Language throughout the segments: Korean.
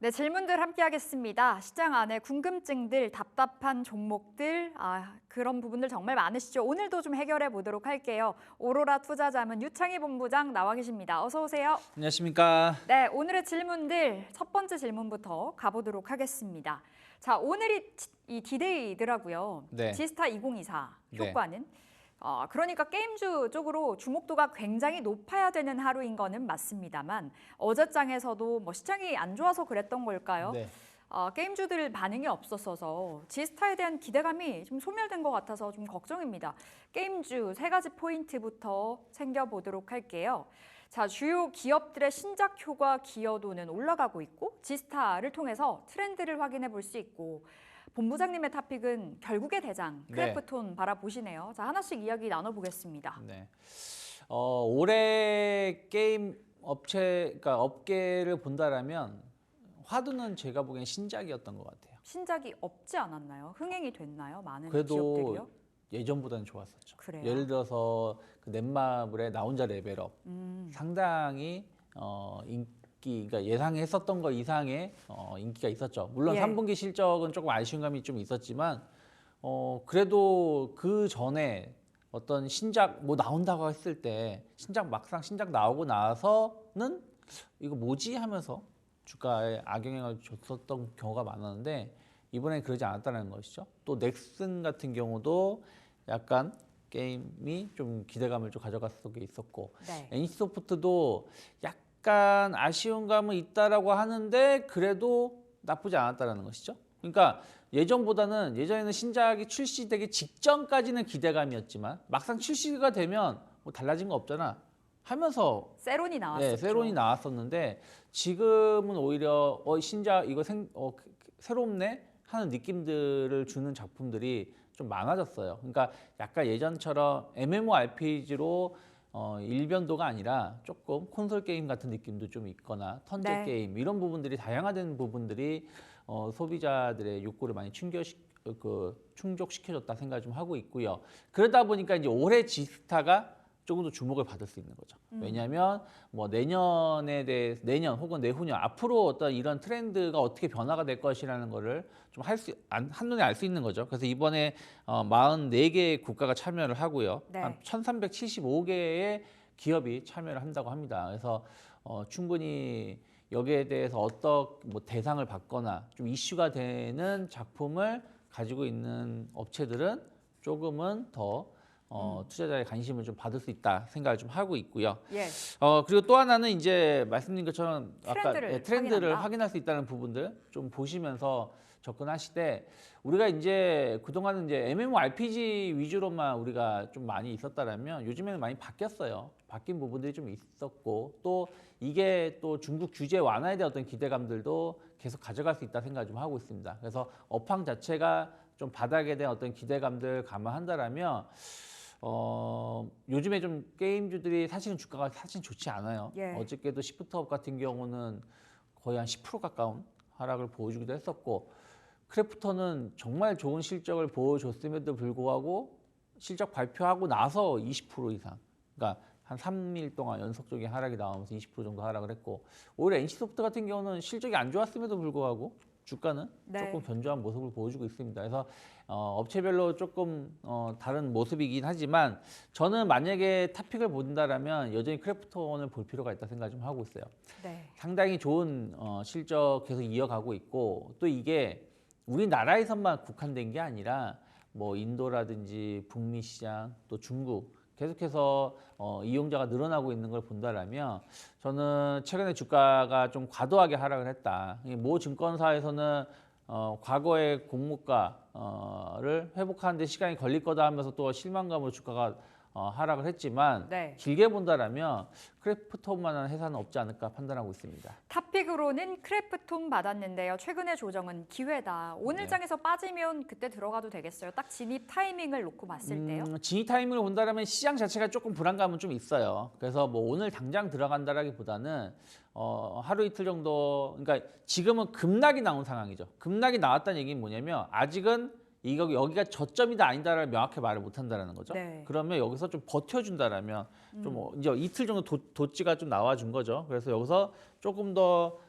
네, 질문들 함께 하겠습니다. 시장 안에 궁금증들, 답답한 종목들, 그런 부분들 정말 많으시죠? 오늘도 좀 해결해 보도록 할게요. 오로라 투자자문 유창희 본부장 나와 계십니다. 어서 오세요. 안녕하십니까. 네, 오늘의 질문들 첫 번째 질문부터 가보도록 하겠습니다. 자, 오늘이 이 디데이더라고요. 네. 지스타 2024 네. 효과는 그러니까 게임주 쪽으로 주목도가 굉장히 높아야 되는 하루인 거는 맞습니다만 어제장에서도 뭐 시장이 안 좋아서 그랬던 걸까요? 네. 게임주들 반응이 없었어서 지스타에 대한 기대감이 좀 소멸된 것 같아서 좀 걱정입니다. 게임주 세 가지 포인트부터 챙겨보도록 할게요. 자, 주요 기업들의 신작 효과 기여도는 올라가고 있고 지스타를 통해서 트렌드를 확인해 볼 수 있고 본부장님의 토픽은 결국의 대장 크래프톤 바라보시네요. 자, 하나씩 이야기 나눠보겠습니다. 네. 올해 게임 그러니까 업계를 본다라면 화두는 제가 보기엔 신작이었던 것 같아요. 신작이 없지 않았나요? 흥행이 됐나요? 많은 그래도 기업들이요? 예전보다는 좋았었죠. 그래요? 예를 들어서 그 넷마블의 나 혼자 레벨업 상당히 그러니까 예상했었던 거 이상의 인기가 있었죠. 물론 3분기 실적은 조금 아쉬운 감이 좀 있었지만 그래도 그 전에 어떤 신작 뭐 나온다고 했을 때 막상 신작 나오고 나서는 이거 뭐지 하면서 주가에 악영향을 줬었던 경우가 많았는데 이번엔 그러지 않았다는 것이죠. 또 넥슨 같은 경우도 약간 게임이 좀 기대감을 좀 가져갔던 게 있었고 NC소프트도 약간 아쉬운 감은 있다라고 하는데 그래도 나쁘지 않았다는 것이죠. 그러니까 예전에는 신작이 출시되기 직전까지는 기대감이었지만 막상 출시가 되면 뭐 달라진 거 없잖아 하면서 세론이 나왔었죠. 네, 세론이 나왔었는데 지금은 오히려 신작 이거 새롭네 하는 느낌들을 주는 작품들이 좀 많아졌어요. 그러니까 약간 예전처럼 MMORPG로 일변도가 아니라 조금 콘솔 게임 같은 느낌도 좀 있거나 턴제 게임 이런 부분들이 다양화된 부분들이 소비자들의 욕구를 많이 충족시켜줬다 생각을 좀 하고 있고요. 그러다 보니까 이제 올해 지스타가 조금 더 주목을 받을 수 있는 거죠. 왜냐하면 뭐 내년 혹은 내후년 앞으로 어떤 이런 트렌드가 어떻게 변화가 될 것이라는 거를 좀 한눈에 알 수 있는 거죠. 그래서 이번에 44개의 국가가 참여를 하고요. 한 1375개의 기업이 참여를 한다고 합니다. 그래서 충분히 여기에 대해서 뭐 대상을 받거나 좀 이슈가 되는 작품을 가지고 있는 업체들은 조금은 더 투자자의 관심을 좀 받을 수 있다 생각을 좀 하고 있고요. 그리고 또 하나는 이제 말씀드린 것처럼 트렌드를 확인할 수 있다는 부분들 좀 보시면서 접근하시되 우리가 이제 그동안은 이제 MMORPG 위주로만 우리가 좀 많이 있었다라면 요즘에는 많이 바뀌었어요. 바뀐 부분들이 좀 있었고 또 이게 또 중국 규제 완화에 대한 어떤 기대감들도 계속 가져갈 수 있다 생각을 좀 하고 있습니다. 그래서 업황 자체가 좀 바닥에 대한 어떤 기대감들 감안한다라면 요즘에 좀 게임주들이 사실은 주가가 좋지 않아요. 어저께도 시프트업 같은 경우는 거의 한 10% 가까운 하락을 보여주기도 했었고 크래프톤은 정말 좋은 실적을 보여줬음에도 불구하고 실적 발표하고 나서 20% 이상 그러니까 한 3일 동안 연속적인 하락이 나오면서 20% 정도 하락을 했고 오히려 NC소프트 같은 경우는 실적이 안 좋았음에도 불구하고 주가는 조금 견조한 모습을 보여주고 있습니다. 그래서 업체별로 조금 다른 모습이긴 하지만 저는 만약에 토픽을 본다라면 여전히 크래프톤을 볼 필요가 있다 생각을 좀 하고 있어요. 상당히 좋은 실적 계속 이어가고 있고 또 이게 우리나라에서만 국한된 게 아니라 뭐 인도라든지 북미 시장 또 중국 계속해서 이용자가 늘어나고 있는 걸 본다라면 저는 최근에 주가가 좀 과도하게 하락을 했다. 모 증권사에서는 과거의 공모가를 회복하는 데 시간이 걸릴 거다 하면서 또 실망감으로 주가가 하락을 했지만 길게 본다라면 크래프톤만한 회사는 없지 않을까 판단하고 있습니다. 탑픽으로는 크래프톤 받았는데요. 최근의 조정은 기회다. 오늘 장에서 빠지면 그때 들어가도 되겠어요? 딱 진입 타이밍을 놓고 봤을 때요? 진입 타이밍을 본다라면 시장 자체가 조금 불안감은 좀 있어요. 그래서 뭐 오늘 당장 들어간다라기보다는 하루 이틀 정도 그러니까 지금은 급락이 나온 상황이죠. 급락이 나왔다는 얘기는 뭐냐면 아직은 여기가 저점이다 아니다를 명확히 말을 못한다는 거죠. 그러면 여기서 좀 버텨준다라면 좀 이제 이틀 정도 도치가 좀 나와준 거죠. 그래서 여기서 조금 더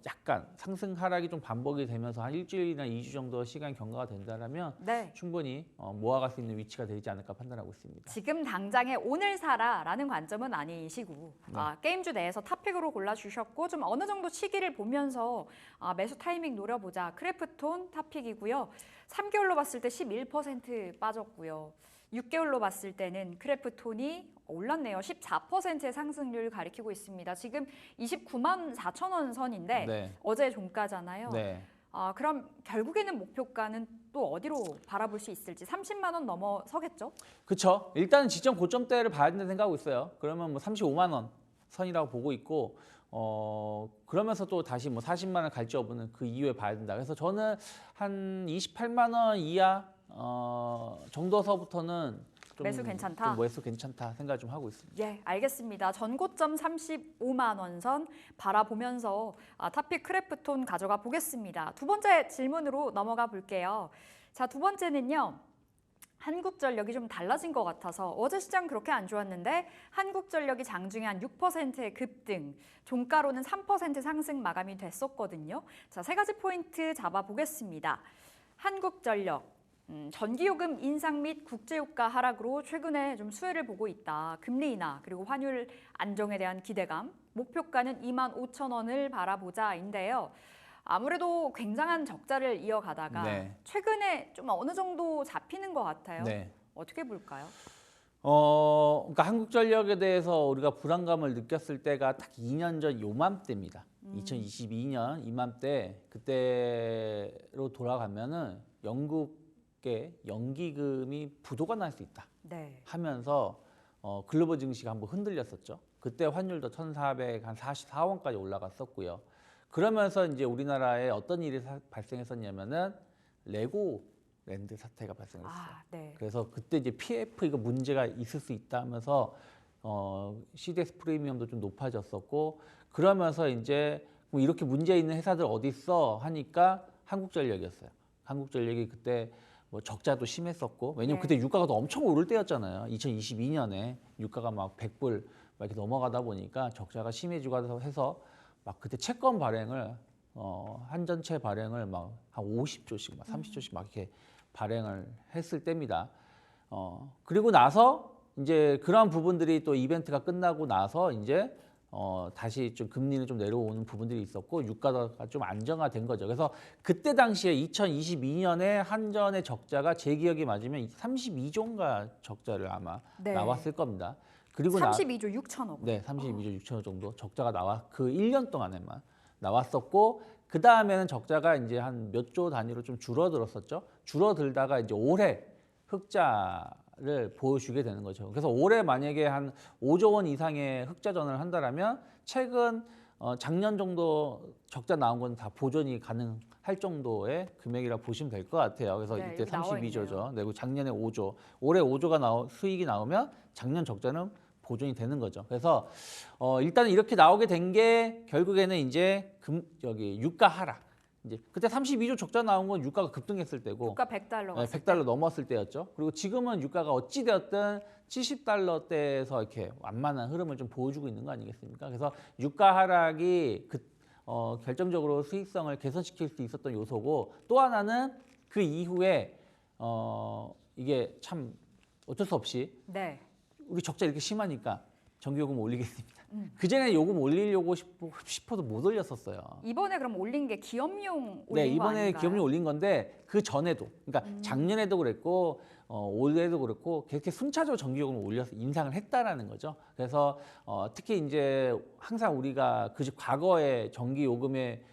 약간 상승 하락이 좀 반복이 되면서 한 일주일이나 2주 정도 시간 경과가 된다면 네. 충분히 모아갈 수 있는 위치가 되지 않을까 판단하고 있습니다. 지금 당장에 오늘 사라라는 관점은 아니시고 네. 게임주 내에서 탑픽으로 골라주셨고 좀 어느 정도 시기를 보면서 매수 타이밍 노려보자. 크래프톤 탑픽이고요. 3개월로 봤을 때 11% 빠졌고요. 6개월로 봤을 때는 크래프톤이 올랐네요. 14%의 상승률 가리키고 있습니다. 지금 29만 4천 원 선인데 네. 어제 종가잖아요. 네. 그럼 결국에는 목표가는 또 어디로 바라볼 수 있을지 30만 원 넘어서겠죠? 그렇죠. 일단 지점 고점대를 봐야 된다고 생각하고 있어요. 그러면 뭐 35만 원 선이라고 보고 있고 그러면서 또 다시 뭐 40만 원 갈지 여부는 그 이후에 봐야 된다. 그래서 저는 한 28만 원 이하 정도서부터는 좀 매수 괜찮다? 좀 매수 괜찮다 생각 좀 하고 있습니다. 예, 알겠습니다. 전고점 35만 원 선 바라보면서 탑픽 크래프톤 가져가 보겠습니다. 두 번째 질문으로 넘어가 볼게요. 자, 두 번째는요. 한국전력이 좀 달라진 것 같아서 어제 시장 그렇게 안 좋았는데 한국전력이 장중에 한 6%의 급등, 종가로는 3% 상승 마감이 됐었거든요. 자, 세 가지 포인트 잡아보겠습니다. 한국전력. 전기요금 인상 및 국제유가 하락으로 최근에 좀 수혜를 보고 있다. 금리 인하 그리고 환율 안정에 대한 기대감. 목표가는 25,000원을 바라보자인데요. 아무래도 굉장한 적자를 이어가다가 네. 최근에 좀 어느 정도 잡히는 것 같아요. 네. 어떻게 볼까요? 그러니까 한국전력에 대해서 우리가 불안감을 느꼈을 때가 딱 2년 전 요맘때입니다. 2022년 이맘때 그때로 돌아가면은 영국의 연기금이 부도가 날 수 있다 네. 하면서 글로벌 증시가 한번 흔들렸었죠. 그때 환율도 1,444원까지 올라갔었고요. 그러면서 이제 우리나라에 어떤 일이 발생했었냐면은 레고랜드 사태가 발생했어요. 네. 그래서 그때 이제 PF 이거 문제가 있을 수 있다 하면서 CDX 프리미엄도 좀 높아졌었고 그러면서 이제 뭐 이렇게 문제 있는 회사들 어디 있어 하니까 한국전력이었어요. 한국전력이 그때 뭐 적자도 심했었고 왜냐면 네. 그때 유가가 또 엄청 오를 때였잖아요. 2022년에 유가가 막 100불 막 이렇게 넘어가다 보니까 적자가 심해지고 해서 막 그때 채권 발행을 한전채 발행을 막 한 50조씩 막 30조씩 막 이렇게 발행을 했을 때입니다. 그리고 나서 이제 그런 부분들이 또 이벤트가 끝나고 나서 이제 다시 좀 금리는 좀 내려오는 부분들이 있었고 유가가 좀 안정화된 거죠. 그래서 그때 당시에 2022년에 한전의 적자가 제 기억이 맞으면 32조인가 적자를 아마 네. 나왔을 겁니다. 그리고 32조 6천억. 네, 32조 6천억 정도 적자가 그 1년 동안에만 나왔었고 그 다음에는 적자가 이제 한 몇 조 단위로 좀 줄어들었었죠. 줄어들다가 이제 올해 흑자를 보여주게 되는 거죠. 그래서 올해 만약에 한 5조 원 이상의 흑자 전환을 한다라면 최근 작년 정도 적자 나온 건 다 보존이 가능할 정도의 금액이라 보시면 될 것 같아요. 그래서 네, 이때 여기 나와 32조죠. 있네요. 그리고 작년에 5조, 올해 5조가 수익이 나오면 작년 적자는 보존이 되는 거죠. 그래서 일단 이렇게 나오게 된 게 결국에는 이제 유가 하락. 이제 그때 32조 적자 나온 건 유가가 급등했을 때고 유가 100달러. 네, 100달러 넘었을 때였죠. 그리고 지금은 유가가 어찌 되었든 70달러대에서 이렇게 완만한 흐름을 좀 보여주고 있는 거 아니겠습니까? 그래서 유가 하락이 결정적으로 수익성을 개선시킬 수 있었던 요소고 또 하나는 그 이후에 이게 참 어쩔 수 없이 네. 우리 적자 이렇게 심하니까 전기요금 올리겠습니다. 그전에 요금 올리려고 싶어도 못 올렸었어요. 이번에 그럼 올린 게 기업용 올린 네, 거 이번에 아닌가요? 기업용 올린 건데 그 전에도, 그러니까 작년에도 그랬고 올해도 그렇고 그렇게 순차적으로 전기요금을 올려서 인상을 했다라는 거죠. 그래서 특히 이제 항상 우리가 과거에 전기요금에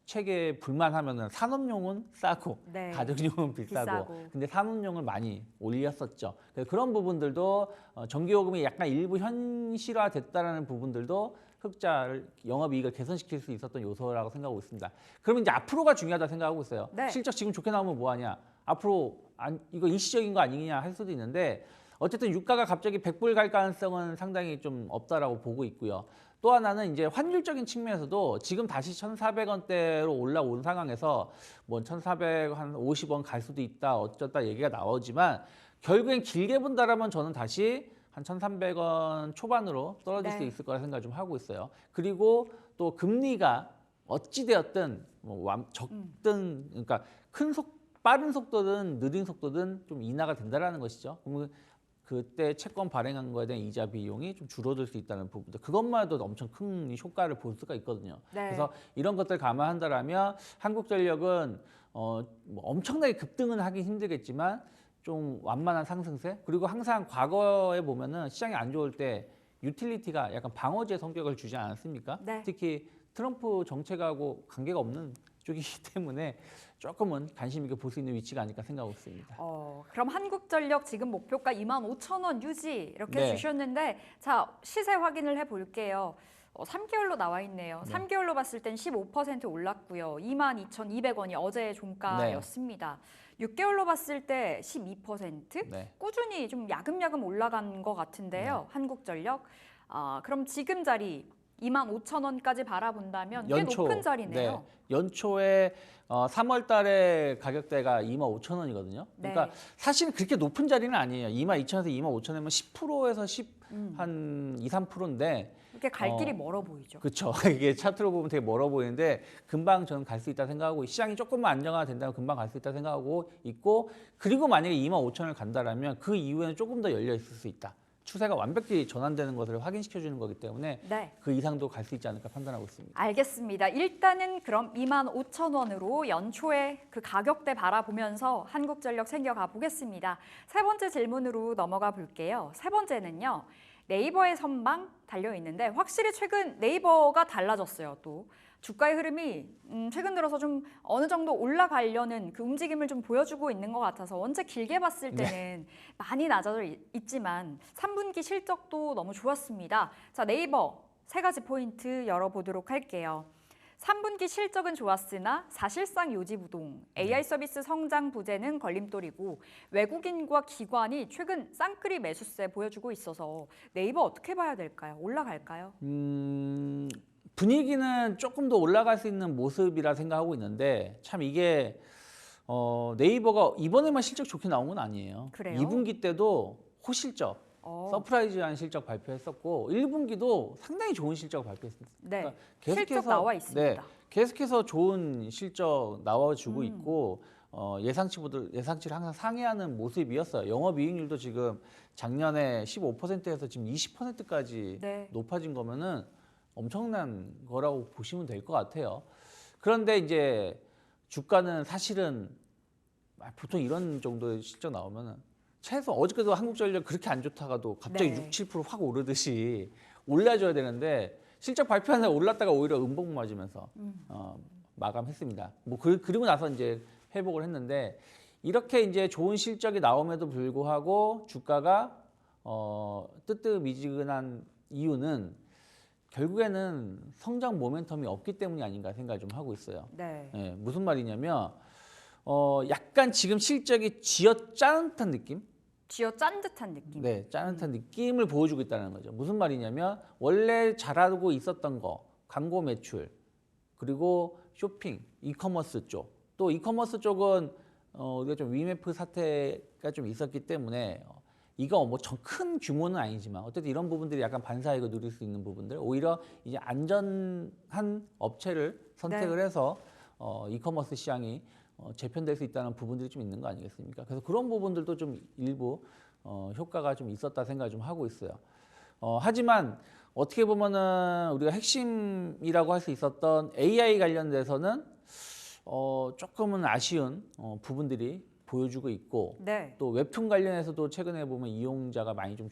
체계 불만하면은 산업용은 싸고 네. 가정용은 비싸고, 비싸고. 근데 산업용을 많이 올렸었죠. 그래서 그런 부분들도 전기요금이 약간 일부 현실화됐다라는 부분들도 흑자를 영업이익을 개선시킬 수 있었던 요소라고 생각하고 있습니다. 그러면 이제 앞으로가 중요하다 생각하고 있어요. 네. 실적 지금 좋게 나오면 뭐하냐? 앞으로 이거 일시적인 거 아니냐 할 수도 있는데 어쨌든 유가가 갑자기 100불 갈 가능성은 상당히 좀 없다라고 보고 있고요. 또 하나는 이제 환율적인 측면에서도 지금 다시 1,400원대로 올라온 상황에서 뭐 1,450원 갈 수도 있다 어쩌다 얘기가 나오지만 결국엔 길게 본다라면 저는 다시 한 1,300원 초반으로 떨어질 네. 수 있을 거라 생각 좀 하고 있어요. 그리고 또 금리가 어찌되었든 적든 그러니까 빠른 속도든 느린 속도든 좀 인하가 된다라는 것이죠. 그러면 그때 채권 발행한 거에 대한 이자 비용이 좀 줄어들 수 있다는 부분들. 그것만 해도 엄청 큰 효과를 볼 수가 있거든요. 네. 그래서 이런 것들 감안한다라면 한국전력은 뭐 엄청나게 급등은 하기 힘들겠지만 좀 완만한 상승세. 그리고 항상 과거에 보면은 시장이 안 좋을 때 유틸리티가 약간 방어제 성격을 주지 않았습니까? 네. 특히 트럼프 정책하고 관계가 없는 쪽이기 때문에 조금은 관심 있게 볼 수 있는 위치가 아닐까 생각하고 있습니다. 그럼 한국전력 지금 목표가 25,000원 유지 이렇게 네. 주셨는데 자 시세 확인을 해볼게요. 3개월로 나와 있네요. 네. 3개월로 봤을 땐 15% 올랐고요. 22,200원이 어제의 종가였습니다. 6개월로 봤을 때 12%? 네. 꾸준히 좀 야금야금 올라간 것 같은데요. 한국전력. 그럼 지금 자리 25,000원까지 바라본다면 꽤 높은 자리네요. 네. 연초에 3월 달에 가격대가 25,000원이거든요. 그러니까 네. 사실 그렇게 높은 자리는 아니에요. 22,000원에서 25,000원이면 10%에서 한 2, 3%인데 이렇게 갈 길이 멀어 보이죠. 그렇죠. 이게 차트로 보면 되게 멀어 보이는데 금방 저는 갈 수 있다 생각하고 시장이 조금만 안정화가 된다면 금방 갈 수 있다 생각하고 있고 그리고 만약에 25,000원을 간다라면 그 이후에는 조금 더 열려 있을 수 있다. 추세가 완벽히 전환되는 것을 확인시켜 주는 거기 때문에 네. 그 이상도 갈 수 있지 않을까 판단하고 있습니다. 알겠습니다. 일단은 그럼 25,000원으로 연초에 그 가격대 바라보면서 한국전력 챙겨가 보겠습니다. 세 번째 질문으로 넘어가 볼게요. 세 번째는요. 네이버의 선방 달려 있는데 확실히 최근 네이버가 달라졌어요. 또 주가의 흐름이 최근 들어서 좀 어느 정도 올라가려는 그 움직임을 좀 보여주고 있는 것 같아서 원체 길게 봤을 때는 많이 낮아져 있지만 3분기 실적도 너무 좋았습니다. 자, 네이버 세 가지 포인트 열어보도록 할게요. 3분기 실적은 좋았으나 사실상 요지부동, AI 서비스 성장 부재는 걸림돌이고 외국인과 기관이 최근 쌍끌이 매수세 보여주고 있어서 네이버 어떻게 봐야 될까요? 올라갈까요? 분위기는 조금 더 올라갈 수 있는 모습이라 생각하고 있는데 참 이게 네이버가 이번에만 실적 좋게 나온 건 아니에요. 그래요? 2분기 때도 호실적, 서프라이즈한 실적 발표했었고 1분기도 상당히 좋은 실적 발표했습니다. 네, 그러니까 실적 나와 있습니다. 네, 계속해서 좋은 실적 나와주고 있고 예상치를 항상 상회하는 모습이었어요. 영업이익률도 지금 작년에 15%에서 지금 20%까지 네. 높아진 거면은 엄청난 거라고 보시면 될 것 같아요. 그런데 이제 주가는 사실은 보통 이런 정도의 실적 나오면은 최소 어저께도 한국전력 그렇게 안 좋다가도 갑자기 네. 6, 7% 확 오르듯이 올라줘야 되는데 실적 발표하는데 올랐다가 오히려 음봉 맞으면서 마감했습니다. 뭐 그리고 나서 이제 회복을 했는데 이렇게 이제 좋은 실적이 나옴에도 불구하고 주가가 뜨뜻미지근한 이유는 결국에는 성장 모멘텀이 없기 때문이 아닌가 생각을 좀 하고 있어요. 네. 네, 무슨 말이냐면 약간 지금 실적이 쥐어짠 듯한 느낌? 쥐어짠 듯한 느낌. 네, 짠 듯한 느낌을 보여주고 있다는 거죠. 무슨 말이냐면 원래 잘하고 있었던 거, 광고 매출, 그리고 쇼핑, 이커머스 쪽. 또 이커머스 쪽은 우리가 좀 위메프 사태가 좀 있었기 때문에 이거 뭐 큰 규모는 아니지만 어쨌든 이런 부분들이 약간 반사이익을 누릴 수 있는 부분들 오히려 이제 안전한 업체를 선택을 해서 이커머스 시장이 재편될 수 있다는 부분들이 좀 있는 거 아니겠습니까? 그래서 그런 부분들도 좀 일부 효과가 좀 있었다 생각을 좀 하고 있어요. 하지만 어떻게 보면은 우리가 핵심이라고 할 수 있었던 AI 관련돼서는 조금은 아쉬운 부분들이 보여주고 있고 네. 또 웹툰 관련해서도 최근에 보면 이용자가 많이 좀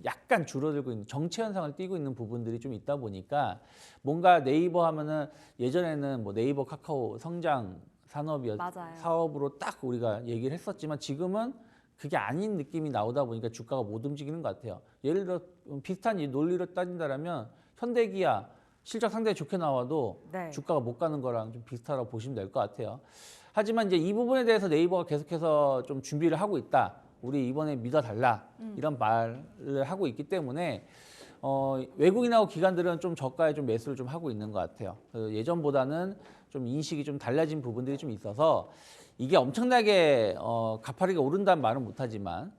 약간 줄어들고 있는 정체 현상을 띠고 있는 부분들이 좀 있다 보니까 뭔가 네이버 하면은 예전에는 뭐 네이버 카카오 성장 사업으로 딱 우리가 얘기를 했었지만 지금은 그게 아닌 느낌이 나오다 보니까 주가가 못 움직이는 것 같아요. 예를 들어 비슷한 이 논리로 따진다면 현대기아 실적 상당히 좋게 나와도 네. 주가가 못 가는 거랑 좀 비슷하다고 보시면 될 것 같아요. 하지만 이제 이 부분에 대해서 네이버가 계속해서 좀 준비를 하고 있다. 우리 이번에 믿어달라. 이런 말을 하고 있기 때문에 외국인하고 기관들은 좀 저가에 좀 매수를 좀 하고 있는 것 같아요. 예전보다는 좀 인식이 좀 달라진 부분들이 좀 있어서 이게 엄청나게 가파르게 오른다는 말은 못하지만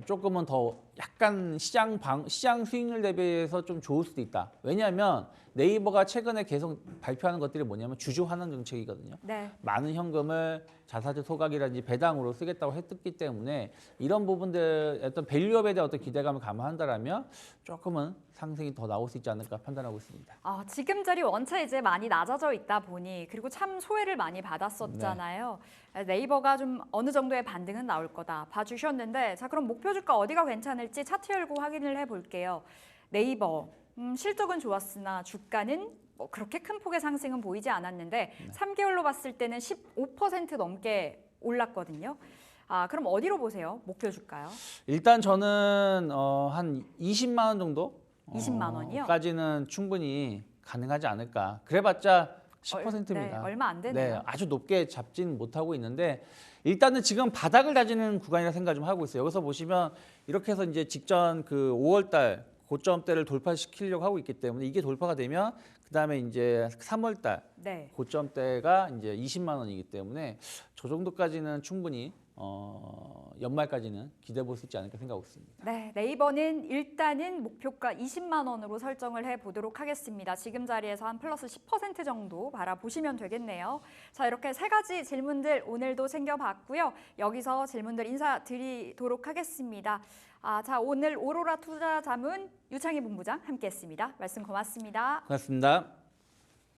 조금은 더 약간 시장 수익률 대비해서 좀 좋을 수도 있다. 왜냐하면 네이버가 최근에 계속 발표하는 것들이 뭐냐면 주주 환원 정책이거든요. 네. 많은 현금을 자사주 소각이라든지 배당으로 쓰겠다고 했기 때문에 이런 부분들 어떤 밸류업에 대한 어떤 기대감을 감안한다라면 조금은 상승이 더 나올 수 있지 않을까 판단하고 있습니다. 지금 자리 원차 이제 많이 낮아져 있다 보니 그리고 참 소외를 많이 받았었잖아요. 네이버가 좀 어느 정도의 반등은 나올 거다 봐주셨는데 자 그럼 목표 주가 어디가 괜찮을지 차트 열고 확인을 해볼게요. 네이버 실적은 좋았으나 주가는 뭐 그렇게 큰 폭의 상승은 보이지 않았는데 3개월로 봤을 때는 15% 넘게 올랐거든요. 그럼 어디로 보세요? 목표 주가요? 일단 저는 한 20만 원 정도 20만 원이요? 까지는 충분히 가능하지 않을까. 그래봤자 10%입니다. 네, 얼마 안 되네요. 네, 아주 높게 잡지는 못하고 있는데 일단은 지금 바닥을 다지는 구간이라 생각 좀 하고 있어요. 여기서 보시면 이렇게 해서 이제 직전 그 5월달 고점대를 돌파시키려고 하고 있기 때문에 이게 돌파가 되면 그다음에 이제 3월달 네. 고점대가 이제 20만 원이기 때문에 저 정도까지는 충분히 연말까지는 기대해 볼 수 있지 않을까 생각하고 있습니다. 네, 네이버는 일단은 목표가 20만 원으로 설정을 해보도록 하겠습니다. 지금 자리에서 한 플러스 10% 정도 바라보시면 되겠네요. 자, 이렇게 세 가지 질문들 오늘도 챙겨봤고요. 여기서 질문들 인사드리도록 하겠습니다. 자, 오늘 오로라 투자자문 유창희 본부장 함께했습니다. 말씀 고맙습니다. 고맙습니다.